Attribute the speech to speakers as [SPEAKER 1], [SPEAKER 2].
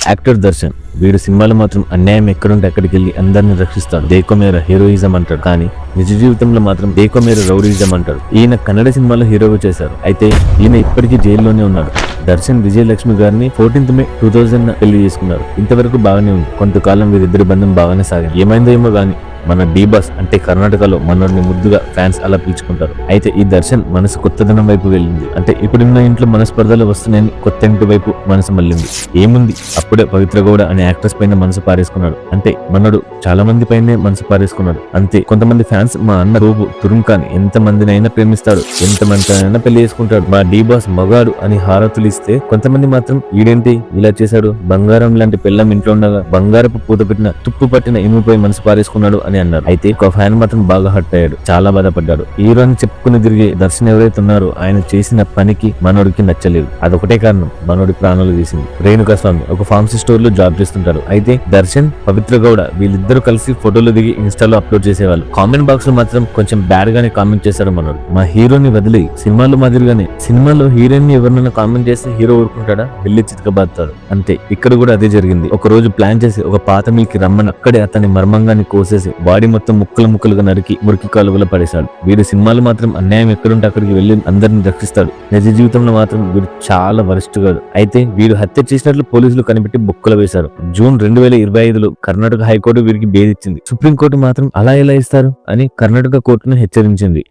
[SPEAKER 1] Actor Darshan. వీడు సినిమాలో మాత్రం అన్యాయం ఎక్కడుంటే అక్కడికి వెళ్ళి అందరిని రక్షిస్తాడు. దేకో మేర హీరోయిజం అంటాడు, కానీ నిజ జీవితంలో మాత్రం దేకో మేర రౌడీయిజం అంటాడు. ఈయన కన్నడ సినిమాలో హీరోగా చేశారు. అయితే ఈయన ఇప్పటికీ జైల్లోనే ఉన్నాడు. దర్శన్ విజయలక్ష్మి గారిని 14th May 2000 పెళ్లి చేసుకున్నారు. ఇంతవరకు బాగానే ఉంది. కొంతకాలం వీరిద్దరి బంధం బాగానే సాగింది. ఏమైందో ఏమో గానీ మన డి బాస్ అంటే కర్ణాటకలో మనోడిని ముద్దుగా ఫ్యాన్స్ అలా పిలుచుకుంటారు. అయితే ఈ దర్శన్ మనసు కొత్తదనం వైపు వెళ్ళింది. అంటే ఇప్పుడున్న ఇంట్లో మనస్పర్ధలు వస్తున్నాయని కొత్త ఇంటి వైపు మనసు మళ్ళింది. ఏముంది, అప్పుడే పవిత్ర గౌడ అనే యాక్ట్రెస్ పైన మనసు పారేసుకున్నాడు. అంటే మనోడు చాలా మంది పైనే మనసు పారేసుకున్నాడు. అంతే, కొంతమంది ఫ్యాన్స్ మా అన్న రూపు తురుంకాని ఎంత మందినైనా ప్రేమిస్తాడు, ఎంత మందినైనా పెళ్లి చేసుకుంటాడు, మా డి బాస్ మగాడు అని హారతులు ఇస్తే, కొంతమంది మాత్రం ఈడేంటి ఇలా చేశాడు, బంగారం లాంటి పిల్లం ఇంట్లో ఉండగా బంగారపు పూత పెట్టిన తుప్పు పట్టిన ఇనుముపై మనసు పారేసుకున్నాడు అని అన్నారు. అయితే ఒక ఫ్యాన్ మాత్రం బాగా హర్ట్ అయ్యాడు, చాలా బాధపడ్డాడు. హీరో అని చెప్పుకుని తిరిగే దర్శన్ ఎవరైతే ఉన్నారో ఆయన చేసిన పనికి మనోడికి నచ్చలేదు. అదొకటే కారణం మనోడి ప్రాణాలు తీసింది. రేణుకా స్వామి ఒక ఫార్మసీ స్టోర్ లో జాబ్ చేస్తుంటారు. అయితే దర్శన్, పవిత్ర గౌడ వీళ్ళిద్దరూ కలిసి ఫోటోలు దిగి ఇన్స్టాలో అప్లోడ్ చేసేవాళ్ళు. కామెంట్ బాక్స్ లో మాత్రం కొంచెం బ్యాడ్ గానే కామెంట్ చేశాడు మనోడు. మా హీరోని వదిలి సినిమాలో మాదిరిగానే సినిమాలో హీరోయిన్ ఎవరినైనా కామెంట్ చేస్తే హీరో ఊరుకుంటాడా, వెళ్ళి చితకబాతారు. అంతే, ఇక్కడ కూడా అదే జరిగింది. ఒక రోజు ప్లాన్ చేసి ఒక పాత మిల్కి రమ్మని అక్కడే అతని మర్మంగాన్ని కోసేసి బాడీ మొత్తం ముక్కలు ముక్కలుగా నరికి మురికి కాలువలో పడేశాడు. వీడి సినిమాలు మాత్రం అన్యాయం ఎక్కడుంటే అక్కడికి వెళ్లి అందరిని రక్షిస్తాడు. నిజ జీవితంలో మాత్రం వీడు చాలా వరస్ట్ గాడు. అయితే వీడు హత్య చేసినట్లు పోలీసులు కనిపెట్టి బొక్కలు వేశారు. జూన్ 2025లో కర్ణాటక హైకోర్టు వీరికి బెయిల్ ఇచ్చింది. సుప్రీంకోర్టు మాత్రం అలా ఎలా ఇస్తారు అని కర్ణాటక కోర్టును హెచ్చరించింది.